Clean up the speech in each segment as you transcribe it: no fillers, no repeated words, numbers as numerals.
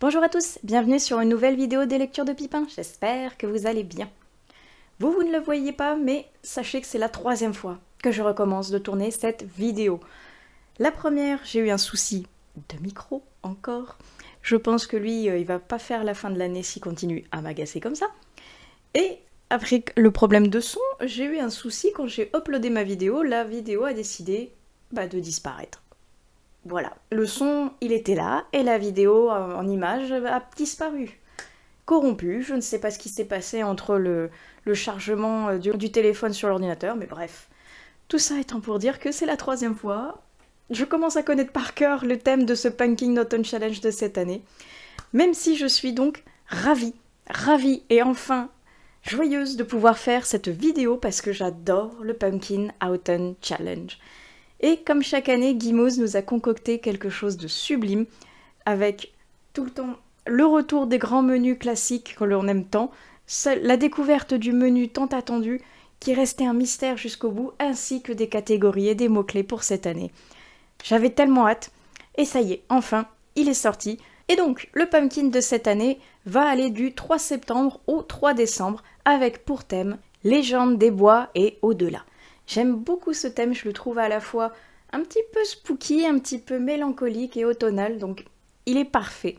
Bonjour à tous, bienvenue sur une nouvelle vidéo des lectures de Pipin, j'espère que vous allez bien. Vous ne le voyez pas, mais sachez que c'est la troisième fois que je recommence de tourner cette vidéo. La première, j'ai eu un souci de micro, encore. Je pense que lui, il va pas faire la fin de l'année s'il continue à m'agacer comme ça. Et après le problème de son, j'ai eu un souci quand j'ai uploadé ma vidéo, la vidéo a décidé de disparaître. Voilà, le son, il était là, et la vidéo en image a disparu. Corrompu, je ne sais pas ce qui s'est passé entre le chargement du téléphone sur l'ordinateur, mais bref. Tout ça étant pour dire que c'est la troisième fois. Je commence à connaître par cœur le thème de ce Pumpkin Autumn Challenge de cette année. Même si je suis donc ravie et enfin joyeuse de pouvoir faire cette vidéo parce que j'adore le Pumpkin Autumn Challenge. Et comme chaque année, Guimauve nous a concocté quelque chose de sublime, avec tout le temps le retour des grands menus classiques que l'on aime tant, la découverte du menu tant attendu, qui restait un mystère jusqu'au bout, ainsi que des catégories et des mots-clés pour cette année. J'avais tellement hâte, et ça y est, enfin, il est sorti. Et donc, le Pumpkin de cette année va aller du 3 septembre au 3 décembre, avec pour thème « Légende des bois et au-delà ». J'aime beaucoup ce thème, je le trouve à la fois un petit peu spooky, un petit peu mélancolique et automnal, donc il est parfait.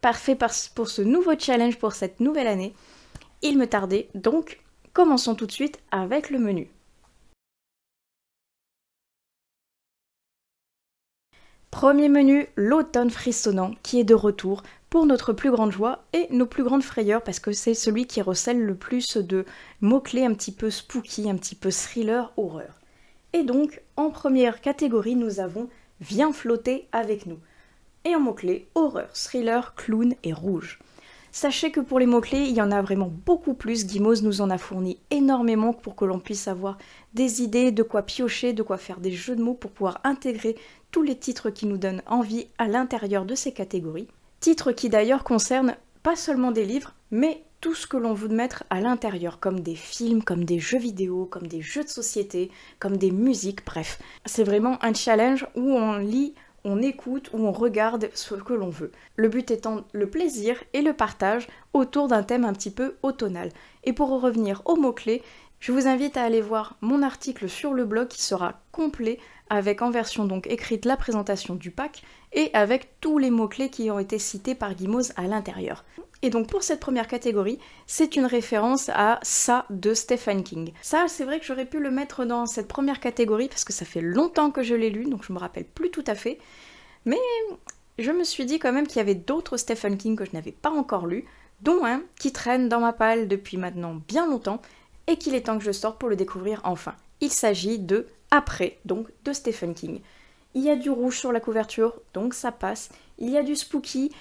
Parfait pour ce nouveau challenge pour cette nouvelle année. Il me tardait, donc commençons tout de suite avec le menu. Premier menu, l'automne frissonnant, qui est de retour pour notre plus grande joie et nos plus grandes frayeurs, parce que c'est celui qui recèle le plus de mots-clés un petit peu spooky, un petit peu thriller, horreur. Et donc, en première catégorie, nous avons « Viens flotter avec nous ». Et en mots-clés, horreur, thriller, clown et rouge. Sachez que pour les mots-clés, il y en a vraiment beaucoup plus. Guimauve nous en a fourni énormément pour que l'on puisse avoir des idées, de quoi piocher, de quoi faire des jeux de mots pour pouvoir intégrer tous les titres qui nous donnent envie à l'intérieur de ces catégories. Titres qui d'ailleurs concernent pas seulement des livres, mais tout ce que l'on veut mettre à l'intérieur, comme des films, comme des jeux vidéo, comme des jeux de société, comme des musiques, bref. C'est vraiment un challenge où on lit, on écoute ou on regarde ce que l'on veut. Le but étant le plaisir et le partage autour d'un thème un petit peu automnal. Et pour revenir aux mots-clés, je vous invite à aller voir mon article sur le blog qui sera complet avec en version donc écrite la présentation du pack et avec tous les mots-clés qui ont été cités par Guimauve à l'intérieur. Et donc pour cette première catégorie, c'est une référence à Ça de Stephen King. Ça, c'est vrai que j'aurais pu le mettre dans cette première catégorie parce que ça fait longtemps que je l'ai lu, donc je me rappelle plus tout à fait. Mais je me suis dit quand même qu'il y avait d'autres Stephen King que je n'avais pas encore lus, dont un qui traîne dans ma palle depuis maintenant bien longtemps et qu'il est temps que je sorte pour le découvrir enfin. Il s'agit de Après, donc de Stephen King. Il y a du rouge sur la couverture, donc ça passe. Il y a du spooky,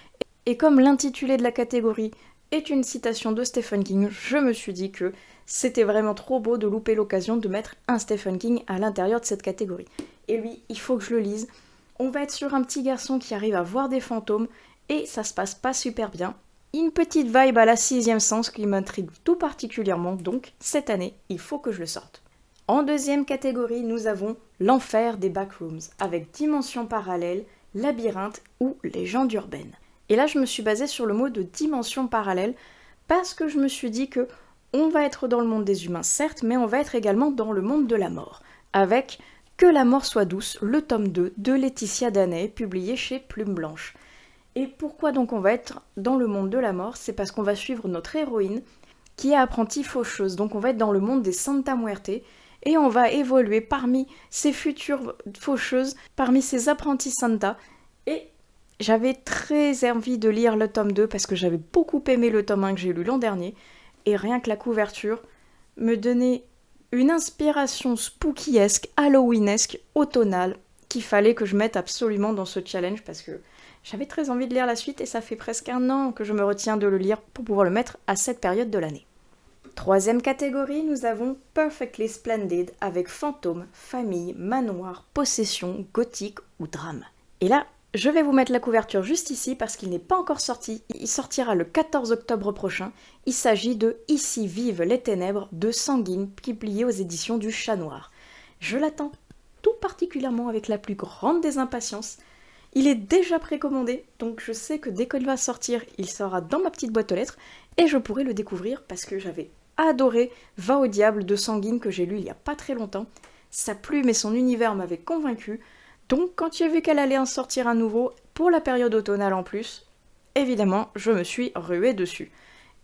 et comme l'intitulé de la catégorie est une citation de Stephen King, je me suis dit que c'était vraiment trop beau de louper l'occasion de mettre un Stephen King à l'intérieur de cette catégorie. Et lui, il faut que je le lise. On va être sur un petit garçon qui arrive à voir des fantômes, et ça se passe pas super bien. Une petite vibe à la 6e sens qui m'intrigue tout particulièrement, donc cette année, il faut que je le sorte. En deuxième catégorie, nous avons l'enfer des backrooms, avec dimension parallèle, labyrinthe ou légende urbaine. Et là, je me suis basée sur le mot de dimension parallèle, parce que je me suis dit que on va être dans le monde des humains, certes, mais on va être également dans le monde de la mort, avec Que la mort soit douce, le tome 2 de Laetitia Daney, publié chez Plume Blanche. Et pourquoi donc on va être dans le monde de la mort? C'est parce qu'on va suivre notre héroïne, qui est apprentie faucheuse, donc on va être dans le monde des Santa Muerte, et on va évoluer parmi ces futures faucheuses, parmi ces apprentis Santa. Et j'avais très envie de lire le tome 2 parce que j'avais beaucoup aimé le tome 1 que j'ai lu l'an dernier, et rien que la couverture me donnait une inspiration spookyesque, halloweenesque, automnale, qu'il fallait que je mette absolument dans ce challenge parce que j'avais très envie de lire la suite et ça fait presque un an que je me retiens de le lire pour pouvoir le mettre à cette période de l'année. Troisième catégorie, nous avons Perfectly Splendid avec fantôme, famille, manoir, possession, gothique ou drame. Et là, je vais vous mettre la couverture juste ici parce qu'il n'est pas encore sorti. Il sortira le 14 octobre prochain. Il s'agit de Ici vivent les ténèbres de Sanguine, publié aux éditions du Chat Noir. Je l'attends tout particulièrement avec la plus grande des impatiences. Il est déjà précommandé, donc je sais que dès qu'il va sortir, il sera dans ma petite boîte aux lettres et je pourrai le découvrir parce que j'avais adoré Va au diable de Sanguine que j'ai lu il y a pas très longtemps. Sa plume et son univers m'avaient convaincu, donc quand j'ai vu qu'elle allait en sortir un nouveau, pour la période automnale en plus, évidemment, je me suis ruée dessus.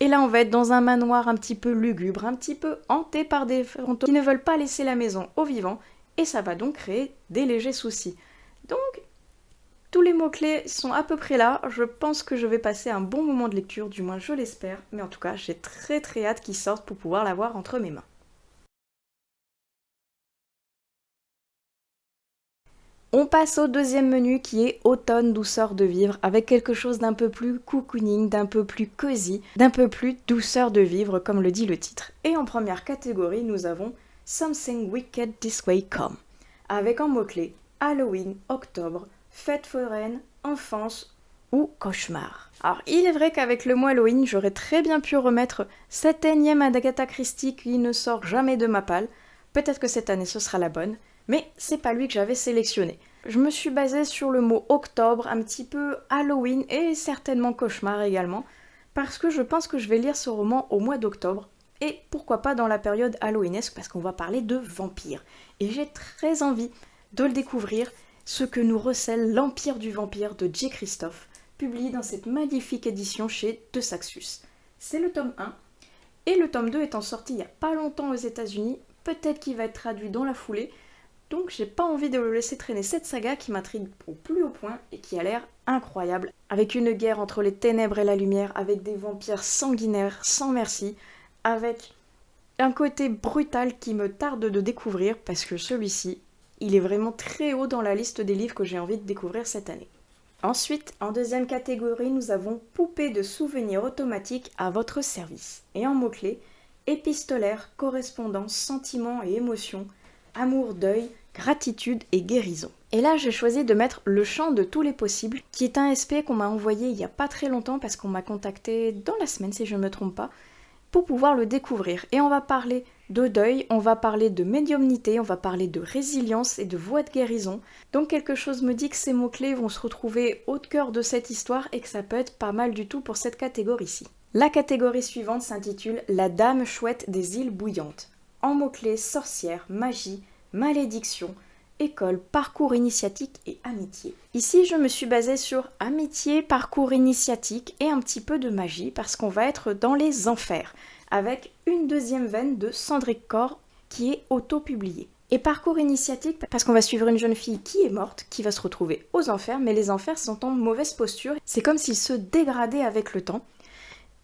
Et là, on va être dans un manoir un petit peu lugubre, un petit peu hanté par des fantômes qui ne veulent pas laisser la maison aux vivants, et ça va donc créer des légers soucis. Donc, tous les mots-clés sont à peu près là, je pense que je vais passer un bon moment de lecture, du moins je l'espère, mais en tout cas, j'ai très très hâte qu'il sorte pour pouvoir l'avoir entre mes mains. On passe au deuxième menu qui est Automne, douceur de vivre, avec quelque chose d'un peu plus cocooning, d'un peu plus cosy, d'un peu plus douceur de vivre, comme le dit le titre. Et en première catégorie, nous avons Something Wicked This Way Come, avec en mots-clés Halloween, octobre, fête foraine, enfance ou cauchemar. Alors, il est vrai qu'avec le mois Halloween, j'aurais très bien pu remettre cette énième Agatha Christie qui ne sort jamais de ma palle. Peut-être que cette année ce sera la bonne. Mais c'est pas lui que j'avais sélectionné. Je me suis basée sur le mot octobre, un petit peu Halloween et certainement cauchemar également, parce que je pense que je vais lire ce roman au mois d'octobre, et pourquoi pas dans la période halloweenesque, parce qu'on va parler de vampires. Et j'ai très envie de le découvrir, ce que nous recèle l'Empire du vampire de J. Christophe, publié dans cette magnifique édition chez De Saxus. C'est le tome 1, et le tome 2 étant sorti il n'y a pas longtemps aux États-Unis, peut-être qu'il va être traduit dans la foulée. Donc j'ai pas envie de le laisser traîner cette saga qui m'intrigue au plus haut point et qui a l'air incroyable. Avec une guerre entre les ténèbres et la lumière, avec des vampires sanguinaires sans merci, avec un côté brutal qui me tarde de découvrir parce que celui-ci, il est vraiment très haut dans la liste des livres que j'ai envie de découvrir cette année. Ensuite, en deuxième catégorie, nous avons Poupée de souvenirs automatiques à votre service. Et en mots-clés, épistolaire, correspondance, sentiments et émotions, amour, deuil, gratitude et guérison. Et là, j'ai choisi de mettre Le Chant de tous les possibles, qui est un SP qu'on m'a envoyé il y a pas très longtemps parce qu'on m'a contacté dans la semaine, si je ne me trompe pas, pour pouvoir le découvrir. Et on va parler de deuil, on va parler de médiumnité, on va parler de résilience et de voie de guérison. Donc quelque chose me dit que ces mots-clés vont se retrouver au cœur de cette histoire et que ça peut être pas mal du tout pour cette catégorie-ci. La catégorie suivante s'intitule La Dame Chouette des îles bouillantes. En mots-clés sorcière, magie, malédiction, école, parcours initiatique et amitié. Ici, je me suis basée sur amitié, parcours initiatique et un petit peu de magie parce qu'on va être dans les enfers avec une deuxième veine de Cendric Corr qui est auto-publiée. Et parcours initiatique parce qu'on va suivre une jeune fille qui est morte, qui va se retrouver aux enfers, mais les enfers sont en mauvaise posture. C'est comme s'ils se dégradaient avec le temps.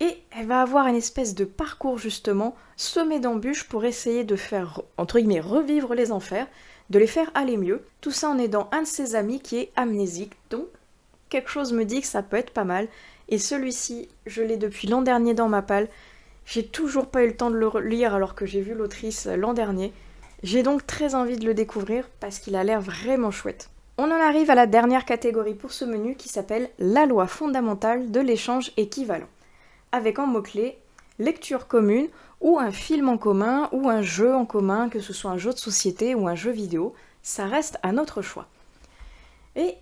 Et elle va avoir une espèce de parcours justement semé d'embûches pour essayer de faire, entre guillemets, revivre les enfers, de les faire aller mieux. Tout ça en aidant un de ses amis qui est amnésique. Donc, quelque chose me dit que ça peut être pas mal. Et celui-ci, je l'ai depuis l'an dernier dans ma palle. J'ai toujours pas eu le temps de le lire alors que j'ai vu l'autrice l'an dernier. J'ai donc très envie de le découvrir parce qu'il a l'air vraiment chouette. On en arrive à la dernière catégorie pour ce menu qui s'appelle La loi fondamentale de l'échange équivalent. Avec en mots-clés lecture commune ou un film en commun ou un jeu en commun, que ce soit un jeu de société ou un jeu vidéo, ça reste à notre choix. Et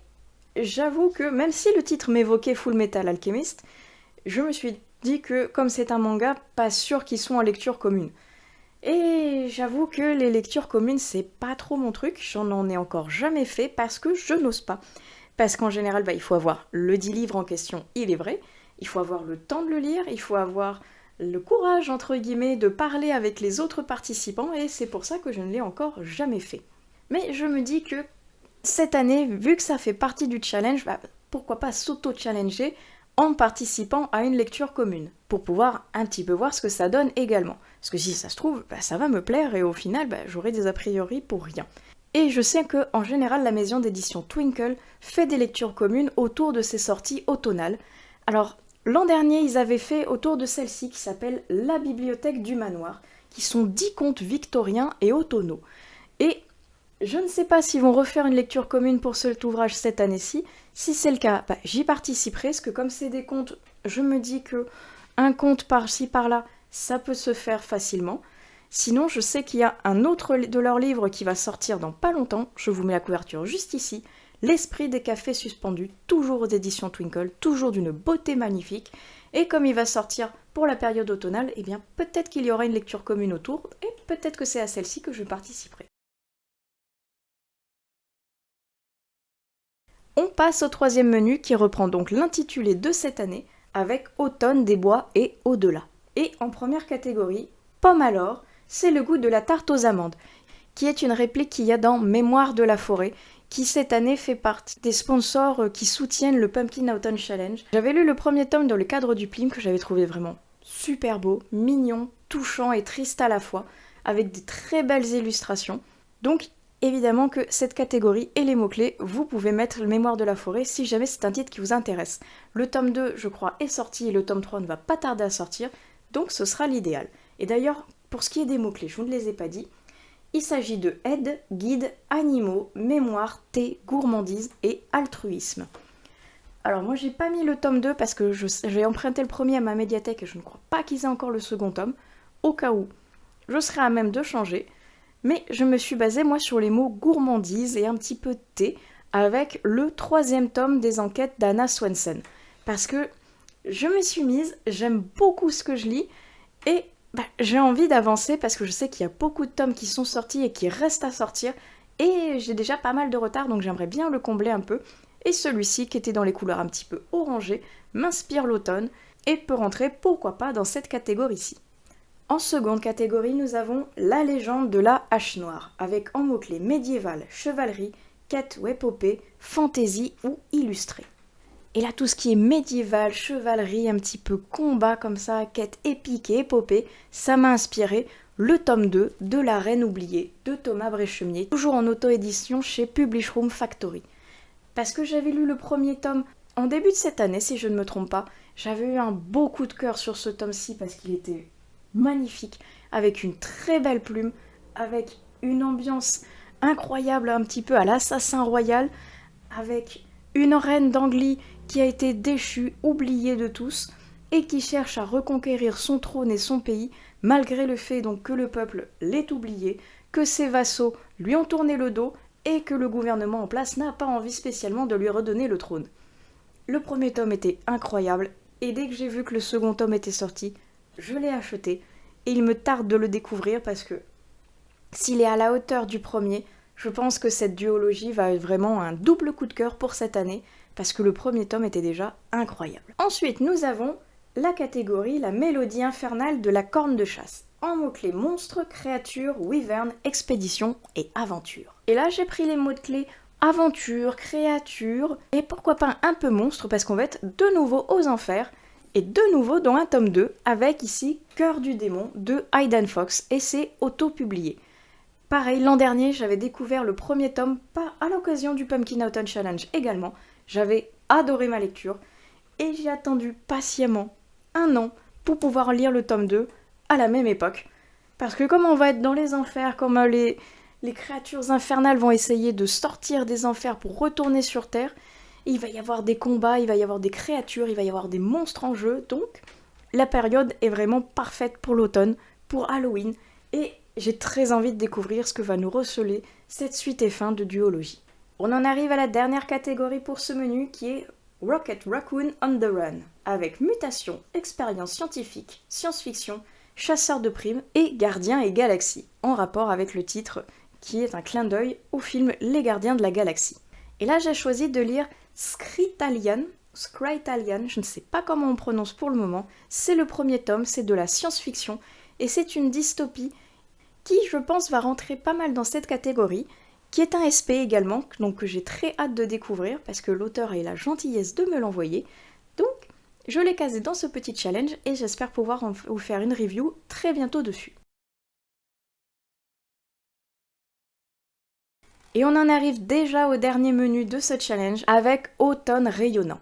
j'avoue que même si le titre m'évoquait Full Metal Alchemist, je me suis dit que comme c'est un manga, pas sûr qu'ils sont en lecture commune. Et j'avoue que les lectures communes, c'est pas trop mon truc, j'en ai encore jamais fait parce que je n'ose pas. Parce qu'en général, il faut avoir le 10 livres en question, il est vrai, il faut avoir le temps de le lire, il faut avoir le courage, entre guillemets, de parler avec les autres participants, et c'est pour ça que je ne l'ai encore jamais fait. Mais je me dis que cette année, vu que ça fait partie du challenge, pourquoi pas s'auto-challenger en participant à une lecture commune, pour pouvoir un petit peu voir ce que ça donne également. Parce que si ça se trouve, ça va me plaire, et au final, j'aurai des a priori pour rien. Et je sais qu'en général, la maison d'édition Twinkle fait des lectures communes autour de ses sorties automnales. Alors, l'an dernier, ils avaient fait autour de celle-ci qui s'appelle La Bibliothèque du Manoir, qui sont 10 contes victoriens et automnaux. Et je ne sais pas s'ils vont refaire une lecture commune pour cet ouvrage cette année-ci. Si c'est le cas, j'y participerai, parce que comme c'est des contes, je me dis que un conte par-ci par-là, ça peut se faire facilement. Sinon, je sais qu'il y a un autre de leurs livres qui va sortir dans pas longtemps, je vous mets la couverture juste ici, L'esprit des cafés suspendus, toujours aux éditions Twinkle, toujours d'une beauté magnifique. Et comme il va sortir pour la période automnale, eh bien peut-être qu'il y aura une lecture commune autour, et peut-être que c'est à celle-ci que je participerai. On passe au troisième menu qui reprend donc l'intitulé de cette année avec Automne des bois et au-delà. Et en première catégorie, pomme alors, c'est le goût de la tarte aux amandes, qui est une réplique qu'il y a dans Mémoire de la forêt, qui cette année fait partie des sponsors qui soutiennent le Pumpkin Autumn Challenge. J'avais lu le premier tome dans le cadre du Plim que j'avais trouvé vraiment super beau, mignon, touchant et triste à la fois, avec des très belles illustrations. Donc évidemment que cette catégorie et les mots-clés, vous pouvez mettre le Mémoire de la forêt si jamais c'est un titre qui vous intéresse. Le tome 2, je crois, est sorti et le tome 3 ne va pas tarder à sortir, donc ce sera l'idéal. Et d'ailleurs, pour ce qui est des mots-clés, je ne vous les ai pas dit, il s'agit de aide, guide, animaux, mémoire, thé, gourmandise et altruisme. Alors moi j'ai pas mis le tome 2 parce que j'ai emprunté le premier à ma médiathèque et je ne crois pas qu'ils aient encore le second tome, au cas où je serais à même de changer. Mais je me suis basée, moi, sur les mots gourmandise et un petit peu de thé, avec le troisième tome des enquêtes d'Anna Swensen. Parce que je me suis mise, j'aime beaucoup ce que je lis, et j'ai envie d'avancer parce que je sais qu'il y a beaucoup de tomes qui sont sortis et qui restent à sortir, et j'ai déjà pas mal de retard, donc j'aimerais bien le combler un peu. Et celui-ci, qui était dans les couleurs un petit peu orangées, m'inspire l'automne, et peut rentrer, pourquoi pas, dans cette catégorie-ci. En seconde catégorie, nous avons la légende de la hache noire, avec en mots-clés médiéval, chevalerie, quête ou épopée, fantaisie ou illustrée. Et là, tout ce qui est médiéval, chevalerie, un petit peu combat comme ça, quête épique et épopée, ça m'a inspiré le tome 2 de La Reine oubliée de Thomas Bréchemier, toujours en auto-édition chez Publish Room Factory. Parce que j'avais lu le premier tome en début de cette année, si je ne me trompe pas, j'avais eu un beau coup de cœur sur ce tome-ci parce qu'il était magnifique, avec une très belle plume, avec une ambiance incroyable, un petit peu à l'Assassin Royal, avec une reine d'Anglie qui a été déchue, oubliée de tous, et qui cherche à reconquérir son trône et son pays, malgré le fait donc que le peuple l'ait oublié, que ses vassaux lui ont tourné le dos, et que le gouvernement en place n'a pas envie spécialement de lui redonner le trône. Le premier tome était incroyable, et dès que j'ai vu que le second tome était sorti, je l'ai acheté et il me tarde de le découvrir parce que s'il est à la hauteur du premier, je pense que cette duologie va être vraiment un double coup de cœur pour cette année parce que le premier tome était déjà incroyable. Ensuite, nous avons la catégorie La mélodie infernale de la corne de chasse, en mots-clés monstres, créatures, wyvern, expédition et aventure. Et là, j'ai pris les mots-clés aventure, créature et pourquoi pas un peu monstre parce qu'on va être de nouveau aux enfers. Et de nouveau dans un tome 2, avec ici Cœur du démon de Hayden Fox, et c'est auto-publié. Pareil, l'an dernier, j'avais découvert le premier tome, pas à l'occasion du Pumpkin Autumn Challenge également. J'avais adoré ma lecture, et j'ai attendu patiemment 1 an pour pouvoir lire le tome 2 à la même époque. Parce que comme on va être dans les enfers, comme les créatures infernales vont essayer de sortir des enfers pour retourner sur Terre, il va y avoir des combats, il va y avoir des créatures, il va y avoir des monstres en jeu, donc la période est vraiment parfaite pour l'automne, pour Halloween, et j'ai très envie de découvrir ce que va nous receler cette suite et fin de duologie. On en arrive à la dernière catégorie pour ce menu qui est Rocket Raccoon on the Run, avec mutation, expérience scientifique, science-fiction, chasseur de primes et gardiens et galaxies, en rapport avec le titre qui est un clin d'œil au film Les Gardiens de la Galaxie. Et là j'ai choisi de lire Skritalian, je ne sais pas comment on prononce pour le moment, c'est le premier tome, c'est de la science-fiction, et c'est une dystopie qui, je pense, va rentrer pas mal dans cette catégorie, qui est un SP également, donc que j'ai très hâte de découvrir, parce que l'auteur a eu la gentillesse de me l'envoyer, donc je l'ai casé dans ce petit challenge, et j'espère pouvoir vous faire une review très bientôt dessus. Et on en arrive déjà au dernier menu de ce challenge avec Automne rayonnant.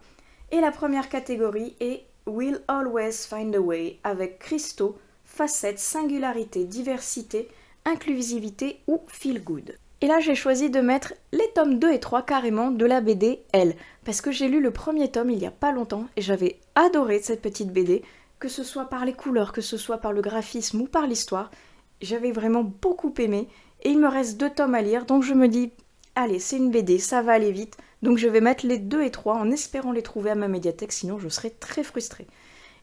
Et la première catégorie est We'll Always Find a Way avec cristaux, facettes, singularité, diversité, inclusivité ou feel good. Et là j'ai choisi de mettre les tomes 2 et 3 carrément de la BD Elle, parce que j'ai lu le premier tome il y a pas longtemps et j'avais adoré cette petite BD, que ce soit par les couleurs, que ce soit par le graphisme ou par l'histoire, j'avais vraiment beaucoup aimé. Et il me reste 2 tomes à lire, donc je me dis, allez, c'est une BD, ça va aller vite, Donc je vais mettre les 2 et 3 en espérant les trouver à ma médiathèque, sinon je serai très frustrée.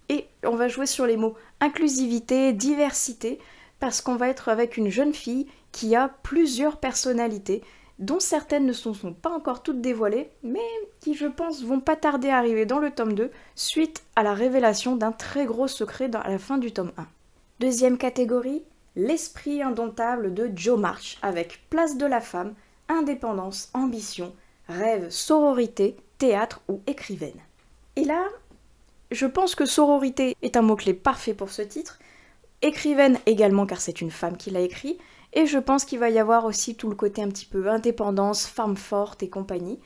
Et on va jouer sur les mots inclusivité, diversité, parce qu'on va être avec une jeune fille qui a plusieurs personnalités, dont certaines ne sont pas encore toutes dévoilées, mais qui je pense vont pas tarder à arriver dans le tome 2, suite à la révélation d'un très gros secret à la fin du tome 1. Deuxième catégorie, l'esprit indomptable de Jo March, avec place de la femme, indépendance, ambition, rêve, sororité, théâtre ou écrivaine. Et là, je pense que sororité est un mot-clé parfait pour ce titre, écrivaine également car c'est une femme qui l'a écrit, et je pense qu'il va y avoir aussi tout le côté un petit peu indépendance, femme forte et compagnie.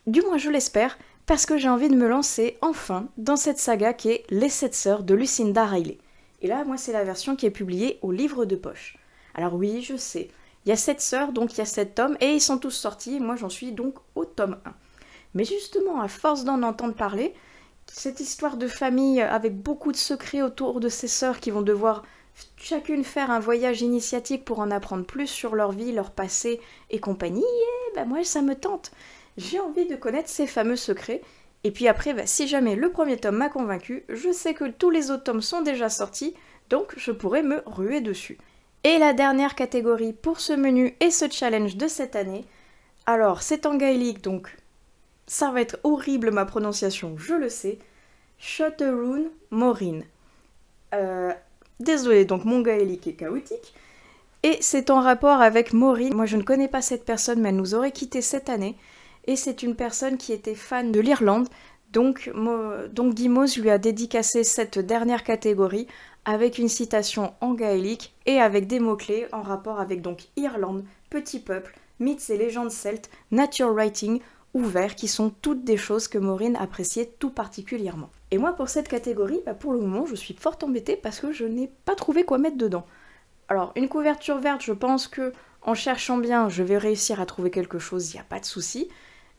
Du moins je l'espère, parce que j'ai envie de me lancer enfin dans cette saga qui est Les 7 sœurs de Lucinda Riley. Et là, moi c'est la version qui est publiée au livre de poche. Alors oui, je sais, il y a 7 sœurs, donc il y a 7 tomes, et ils sont tous sortis, et moi j'en suis donc au tome 1. Mais justement, à force d'en entendre parler, cette histoire de famille avec beaucoup de secrets autour de ces sœurs qui vont devoir chacune faire un voyage initiatique pour en apprendre plus sur leur vie, leur passé et compagnie, et ben moi ça me tente. J'ai envie de connaître ces fameux secrets. Et puis après, si jamais le premier tome m'a convaincu, je sais que tous les autres tomes sont déjà sortis, donc je pourrais me ruer dessus. Et la dernière catégorie pour ce menu et ce challenge de cette année, alors c'est en gaélique, donc ça va être horrible ma prononciation, je le sais, Shotterun Morin. Désolée, donc mon gaélique est chaotique. Et c'est en rapport avec Maureen. Moi je ne connais pas cette personne, mais elle nous aurait quitté cette année. Et c'est une personne qui était fan de l'Irlande. Donc Guimauze lui a dédicacé cette dernière catégorie avec une citation en gaélique et avec des mots-clés en rapport avec donc Irlande, petit peuple, mythes et légendes celtes, nature writing, ouvert, qui sont toutes des choses que Maureen appréciait tout particulièrement. Et moi pour cette catégorie, pour le moment je suis fort embêtée parce que je n'ai pas trouvé quoi mettre dedans. Alors une couverture verte, je pense que en cherchant bien je vais réussir à trouver quelque chose, il n'y a pas de souci.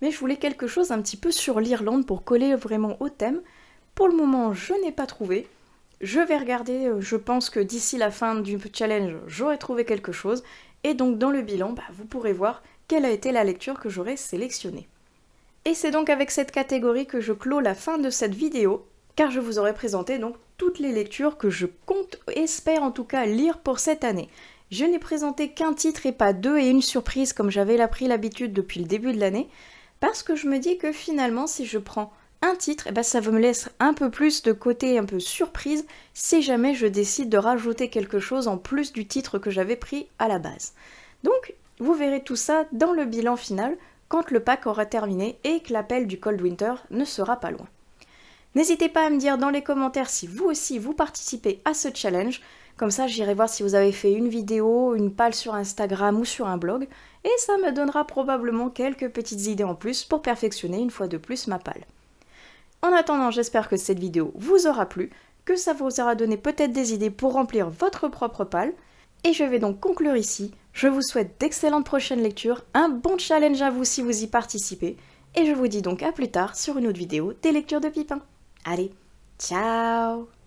Mais je voulais quelque chose un petit peu sur l'Irlande pour coller vraiment au thème. Pour le moment je n'ai pas trouvé. Je vais regarder, je pense que d'ici la fin du challenge j'aurai trouvé quelque chose. Et donc dans le bilan, vous pourrez voir quelle a été la lecture que j'aurai sélectionnée. Et c'est donc avec cette catégorie que je clôt la fin de cette vidéo, car je vous aurai présenté donc toutes les lectures que je compte, espère en tout cas, lire pour cette année. Je n'ai présenté qu'un titre et pas deux et une surprise comme j'avais pris l'habitude depuis le début de l'année, parce que je me dis que finalement si je prends un titre, ça me laisse un peu plus de côté un peu surprise si jamais je décide de rajouter quelque chose en plus du titre que j'avais pris à la base. Donc vous verrez tout ça dans le bilan final, quand le pack aura terminé et que l'appel du Cold Winter ne sera pas loin. N'hésitez pas à me dire dans les commentaires si vous aussi vous participez à ce challenge, comme ça j'irai voir si vous avez fait une vidéo, une palle sur Instagram ou sur un blog, et ça me donnera probablement quelques petites idées en plus pour perfectionner une fois de plus ma palle. En attendant, j'espère que cette vidéo vous aura plu, que ça vous aura donné peut-être des idées pour remplir votre propre palle, et je vais donc conclure ici. Je vous souhaite d'excellentes prochaines lectures, un bon challenge à vous si vous y participez, et je vous dis donc à plus tard sur une autre vidéo des lectures de Pipin. Allez, ciao!